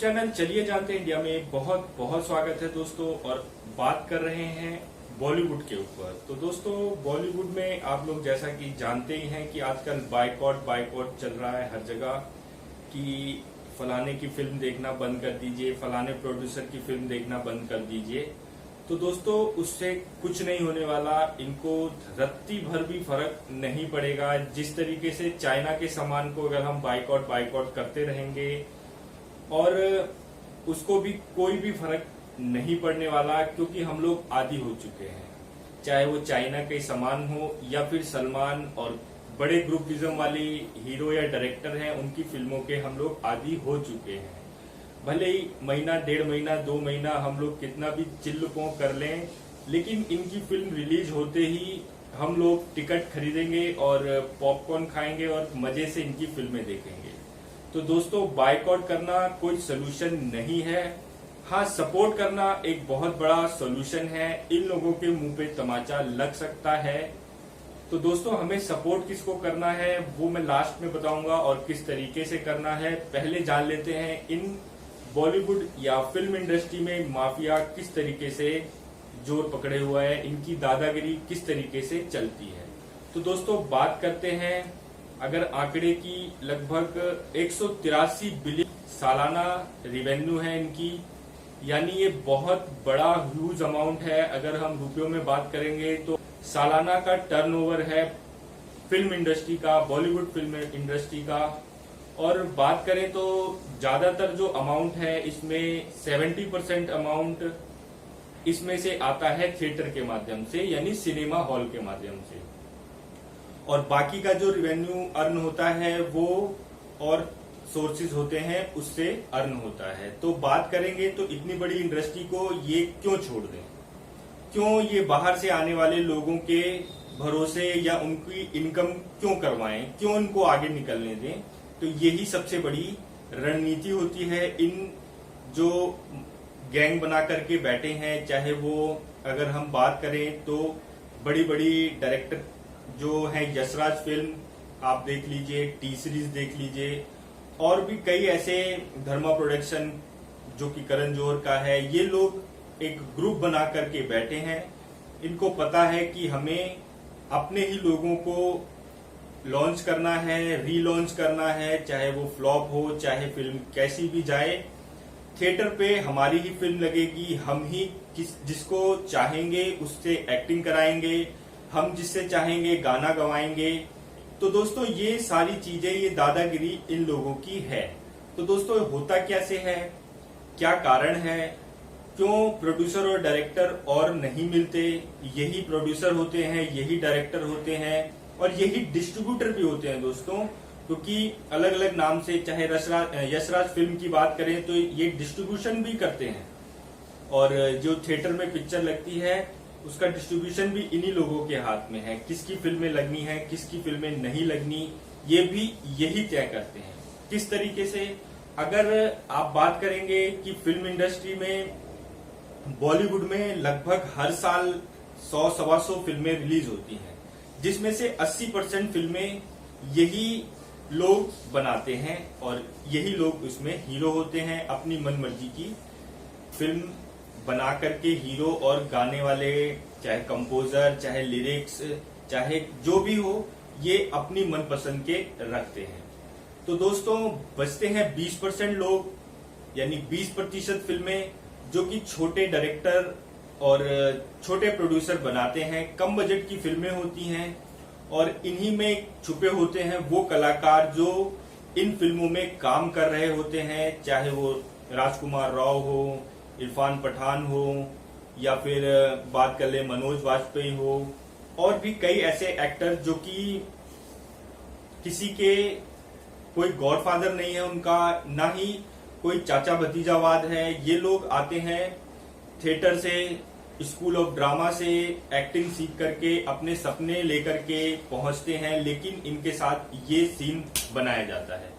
Channel चलिए जानते हैं इंडिया में बहुत बहुत स्वागत है दोस्तों। और बात कर रहे हैं बॉलीवुड के ऊपर। तो दोस्तों बॉलीवुड में आप लोग जैसा कि जानते ही हैं कि आजकल बायकॉट चल रहा है हर जगह कि फलाने की फिल्म देखना बंद कर दीजिए, फलाने प्रोड्यूसर की फिल्म देखना बंद कर दीजिए। तो दोस्तों उससे कुछ नहीं होने वाला, इनको रत्ती भर भी फर्क नहीं पड़ेगा। जिस तरीके से चाइना के सामान को अगर हम बायकॉट करते रहेंगे और उसको भी कोई भी फर्क नहीं पड़ने वाला, क्योंकि हम लोग आदी हो चुके हैं। चाहे वो चाइना के सामान हो या फिर सलमान और बड़े ग्रुपिज्म वाली हीरो या डायरेक्टर हैं, उनकी फिल्मों के हम लोग आदी हो चुके हैं। भले ही महीना, 1.5 महीना, 2 महीना हम लोग कितना भी चिल्ल पों कर लें, लेकिन इनकी फिल्म रिलीज होते ही हम लोग टिकट खरीदेंगे और पॉपकॉर्न खाएंगे और मजे से इनकी फिल्में देखेंगे। तो दोस्तों बायकॉट करना कोई सोल्यूशन नहीं है। हाँ, सपोर्ट करना एक बहुत बड़ा सोल्यूशन है। इन लोगों के मुंह पे तमाचा लग सकता है। तो दोस्तों हमें सपोर्ट किसको करना है वो मैं लास्ट में बताऊंगा और किस तरीके से करना है। पहले जान लेते हैं इन बॉलीवुड या फिल्म इंडस्ट्री में माफिया किस तरीके से जोर पकड़े हुआ है, इनकी दादागिरी किस तरीके से चलती है। तो दोस्तों बात करते हैं, अगर आंकड़े की लगभग 183 बिलियन सालाना रिवेन्यू है इनकी, यानी ये बहुत बड़ा ह्यूज अमाउंट है। अगर हम रुपयों में बात करेंगे तो सालाना का टर्नओवर है फिल्म इंडस्ट्री का, बॉलीवुड फिल्म इंडस्ट्री का। और बात करें तो ज्यादातर जो अमाउंट है इसमें 70% अमाउंट इसमें से आता है थिएटर के माध्यम से, यानी सिनेमा हॉल के माध्यम से। और बाकी का जो रिवेन्यू अर्न होता है वो और सोर्सेज होते हैं उससे अर्न होता है। तो बात करेंगे तो इतनी बड़ी इंडस्ट्री को ये क्यों छोड़ दें, क्यों ये बाहर से आने वाले लोगों के भरोसे या उनकी इनकम क्यों करवाएं, क्यों इनको आगे निकलने दें। तो यही सबसे बड़ी रणनीति होती है। इन जो गैंग बना करके बैठे हैं, चाहे वो अगर हम बात करें तो बड़ी बड़ी डायरेक्टर जो है, यशराज फिल्म आप देख लीजिए, टी सीरीज देख लीजिए, और भी कई ऐसे, धर्मा प्रोडक्शन जो कि करण जौहर का है, ये लोग एक ग्रुप बना करके बैठे हैं। इनको पता है कि हमें अपने ही लोगों को लॉन्च करना है, रीलॉन्च करना है, चाहे वो फ्लॉप हो, चाहे फिल्म कैसी भी जाए, थिएटर पे हमारी ही फिल्म लगेगी। हम ही जिसको चाहेंगे उससे एक्टिंग कराएंगे, हम जिससे चाहेंगे गाना गवाएंगे। तो दोस्तों ये सारी चीजें, ये दादागिरी इन लोगों की है। तो दोस्तों होता कैसे है, क्या कारण है, क्यों प्रोड्यूसर और डायरेक्टर और नहीं मिलते। यही प्रोड्यूसर होते हैं, यही डायरेक्टर होते हैं और यही डिस्ट्रीब्यूटर भी होते हैं दोस्तों, क्योंकि अलग अलग नाम से, चाहे यशराज फिल्म की बात करें तो ये डिस्ट्रीब्यूशन भी करते हैं, और जो थिएटर में पिक्चर लगती है उसका डिस्ट्रीब्यूशन भी इन्हीं लोगों के हाथ में है। किसकी फिल्में लगनी है, किसकी फिल्में नहीं लगनी, ये भी यही तय करते हैं। किस तरीके से, अगर आप बात करेंगे कि फिल्म इंडस्ट्री में, बॉलीवुड में लगभग हर साल 100-125 फिल्में रिलीज होती हैं, जिसमें से 80% फिल्में यही लोग बनाते हैं और यही लोग उसमें हीरो होते हैं। अपनी मनमर्जी की फिल्म बना करके हीरो और गाने वाले, चाहे कंपोजर, चाहे लिरिक्स, चाहे जो भी हो, ये अपनी मनपसंद के रखते हैं। तो दोस्तों बचते हैं 20% लोग, यानी 20% फिल्में जो कि छोटे डायरेक्टर और छोटे प्रोड्यूसर बनाते हैं। कम बजट की फिल्में होती हैं और इन्हीं में छुपे होते हैं वो कलाकार जो इन फिल्मों में काम कर रहे होते हैं, चाहे वो राजकुमार राव हो, इरफान पठान हो, या फिर बात कर ले मनोज वाजपेयी हो, और भी कई ऐसे एक्टर जो कि किसी के कोई गॉडफादर नहीं है उनका, ना ही कोई चाचा भतीजावाद है। ये लोग आते हैं थिएटर से, स्कूल ऑफ ड्रामा से एक्टिंग सीख करके अपने सपने लेकर के पहुंचते हैं, लेकिन इनके साथ ये सीन बनाया जाता है।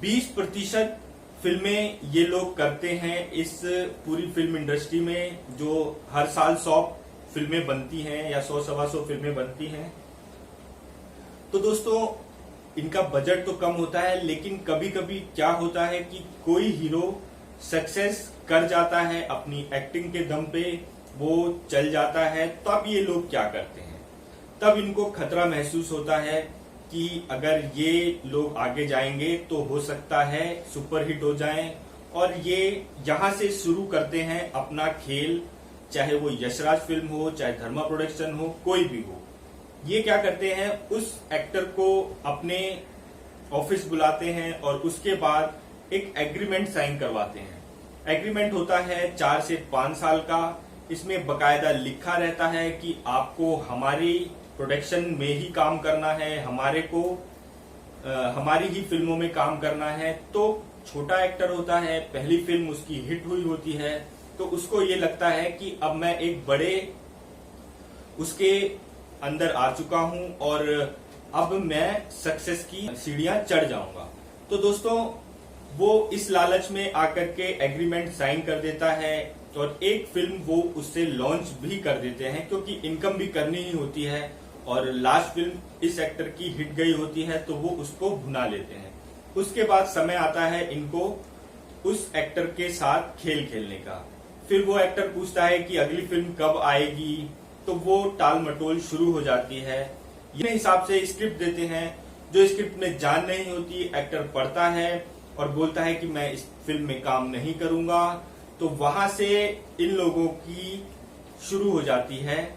20% फिल्में ये लोग करते हैं इस पूरी फिल्म इंडस्ट्री में, जो हर साल 100 फिल्में बनती हैं या 100-125 फिल्में बनती हैं। तो दोस्तों इनका बजट तो कम होता है, लेकिन कभी कभी क्या होता है कि कोई हीरो सक्सेस कर जाता है अपनी एक्टिंग के दम पे, वो चल जाता है, तब ये लोग क्या करते हैं, तब इनको खतरा महसूस होता है कि अगर ये लोग आगे जाएंगे तो हो सकता है सुपरहिट हो जाएं, और ये यहां से शुरू करते हैं अपना खेल, चाहे वो यशराज फिल्म हो, चाहे धर्मा प्रोडक्शन हो, कोई भी हो। ये क्या करते हैं, उस एक्टर को अपने ऑफिस बुलाते हैं और उसके बाद एक एग्रीमेंट साइन करवाते हैं। एग्रीमेंट होता है 4 से 5 साल का। इसमें बकायदा लिखा रहता है कि आपको हमारी प्रोडक्शन में ही काम करना है, हमारी ही फिल्मों में काम करना है। तो छोटा एक्टर होता है, पहली फिल्म उसकी हिट हुई होती है, तो उसको ये लगता है कि अब मैं एक बड़े उसके अंदर आ चुका हूं और अब मैं सक्सेस की सीढ़ियां चढ़ जाऊंगा। तो दोस्तों, वो इस लालच में आकर के एग्रीमेंट साइन कर देता है और एक फिल्म वो उससे लॉन्च भी कर देते हैं, क्योंकि इनकम भी करनी ही होती है और लास्ट फिल्म इस एक्टर की हिट गई होती है तो वो उसको भुना लेते हैं। उसके बाद समय आता है इनको उस एक्टर के साथ खेल खेलने का। फिर वो एक्टर पूछता है कि अगली फिल्म कब आएगी, तो वो टाल मटोल शुरू हो जाती है। ये हिसाब से स्क्रिप्ट देते हैं, जो स्क्रिप्ट में जान नहीं होती, एक्टर पढ़ता है और बोलता है कि मैं इस फिल्म में काम नहीं करूंगा। तो वहां से इन लोगों की शुरू हो जाती है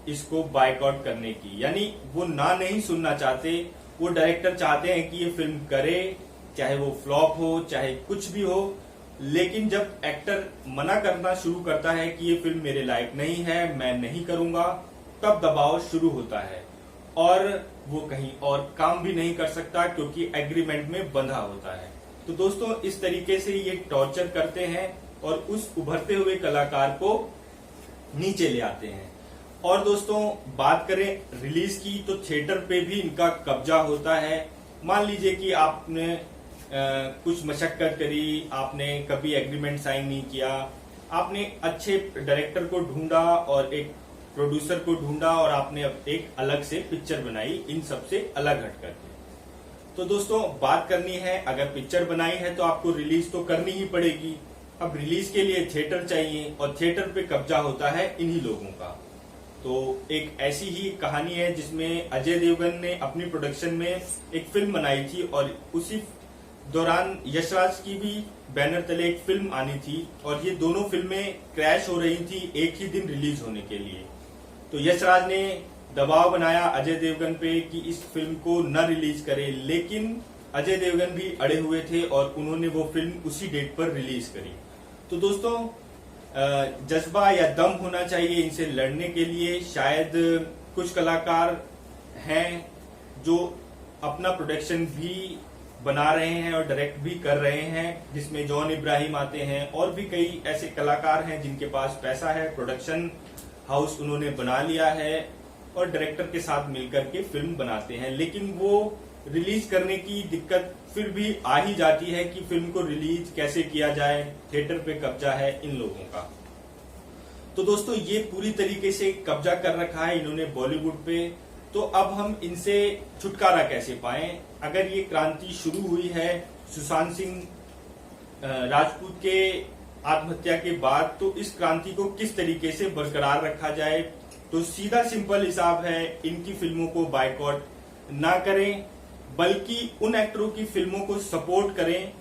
इसको बायकॉट करने की, यानी वो ना नहीं सुनना चाहते। वो डायरेक्टर चाहते हैं कि ये फिल्म करे, चाहे वो फ्लॉप हो, चाहे कुछ भी हो, लेकिन जब एक्टर मना करना शुरू करता है कि ये फिल्म मेरे लायक नहीं है, मैं नहीं करूंगा, तब दबाव शुरू होता है और वो कहीं और काम भी नहीं कर सकता क्योंकि एग्रीमेंट में बंधा होता है। तो दोस्तों, इस तरीके से ये टॉर्चर करते हैं और उस उभरते हुए कलाकार को नीचे ले आते हैं। और दोस्तों, बात करें रिलीज की, तो थिएटर पे भी इनका कब्जा होता है। मान लीजिए कि आपने कुछ मशक्कत करी, आपने कभी एग्रीमेंट साइन नहीं किया, आपने अच्छे डायरेक्टर को ढूंढा और एक प्रोड्यूसर को ढूंढा और आपने अब एक अलग से पिक्चर बनाई, इन सबसे अलग हट करके। तो दोस्तों, बात करनी है, अगर पिक्चर बनाई है तो आपको रिलीज तो करनी ही पड़ेगी। अब रिलीज के लिए थिएटर चाहिए और थिएटर पे कब्जा होता है इन्हीं लोगों का। तो एक ऐसी ही कहानी है जिसमें अजय देवगन ने अपनी प्रोडक्शन में एक फिल्म बनाई थी और उसी दौरान यशराज की भी बैनर तले एक फिल्म आनी थी और ये दोनों फिल्में क्रैश हो रही थी एक ही दिन रिलीज होने के लिए। तो यशराज ने दबाव बनाया अजय देवगन पे कि इस फिल्म को न रिलीज करे, लेकिन अजय देवगन भी अड़े हुए थे और उन्होंने वो फिल्म उसी डेट पर रिलीज करी। तो दोस्तों, जज्बा या दम होना चाहिए इनसे लड़ने के लिए। शायद कुछ कलाकार हैं जो अपना प्रोडक्शन भी बना रहे हैं और डायरेक्ट भी कर रहे हैं, जिसमें जॉन इब्राहिम आते हैं और भी कई ऐसे कलाकार हैं जिनके पास पैसा है, प्रोडक्शन हाउस उन्होंने बना लिया है और डायरेक्टर के साथ मिलकर के फिल्म बनाते हैं। लेकिन वो रिलीज करने की दिक्कत फिर भी आ ही जाती है कि फिल्म को रिलीज कैसे किया जाए, थिएटर पे कब्जा है इन लोगों का। तो दोस्तों, ये पूरी तरीके से कब्जा कर रखा है इन्होंने बॉलीवुड पे। तो अब हम इनसे छुटकारा कैसे पाएं? अगर ये क्रांति शुरू हुई है सुशांत सिंह राजपूत के आत्महत्या के बाद, तो इस क्रांति को किस तरीके से बरकरार रखा जाए? तो सीधा सिंपल हिसाब है, इनकी फिल्मों को बायकॉट ना करें, बल्कि उन एक्टरों की फिल्मों को सपोर्ट करें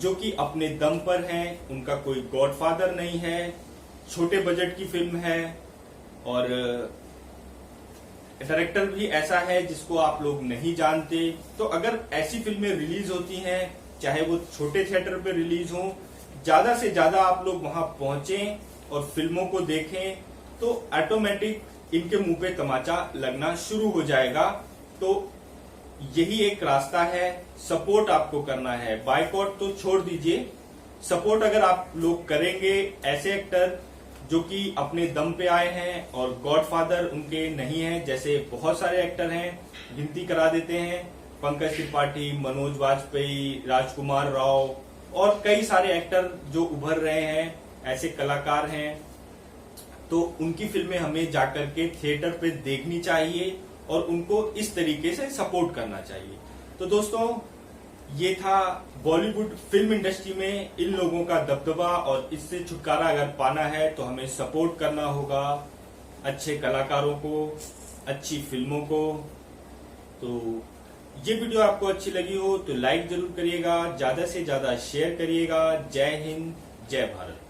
जो कि अपने दम पर हैं, उनका कोई गॉडफादर नहीं है, छोटे बजट की फिल्म है और डायरेक्टर भी ऐसा है जिसको आप लोग नहीं जानते। तो अगर ऐसी फिल्में रिलीज होती हैं, चाहे वो छोटे थिएटर पे रिलीज हो, ज्यादा से ज्यादा आप लोग वहां पहुंचें और फिल्मों को देखें, तो ऑटोमेटिक इनके मुंह पे तमाचा लगना शुरू हो जाएगा। तो यही एक रास्ता है, सपोर्ट आपको करना है, बायकॉट तो छोड़ दीजिए। सपोर्ट अगर आप लोग करेंगे ऐसे एक्टर जो कि अपने दम पे आए हैं और गॉडफादर उनके नहीं है, जैसे बहुत सारे एक्टर हैं, गिनती करा देते हैं, पंकज त्रिपाठी, मनोज वाजपेयी, राजकुमार राव और कई सारे एक्टर जो उभर रहे हैं, ऐसे कलाकार हैं। तो उनकी फिल्में हमें जाकर के थिएटर पे देखनी चाहिए और उनको इस तरीके से सपोर्ट करना चाहिए। तो दोस्तों, ये था बॉलीवुड फिल्म इंडस्ट्री में इन लोगों का दबदबा, और इससे छुटकारा अगर पाना है तो हमें सपोर्ट करना होगा अच्छे कलाकारों को, अच्छी फिल्मों को। तो ये वीडियो आपको अच्छी लगी हो तो लाइक जरूर करिएगा, ज्यादा से ज्यादा शेयर करिएगा। जय हिंद, जय भारत।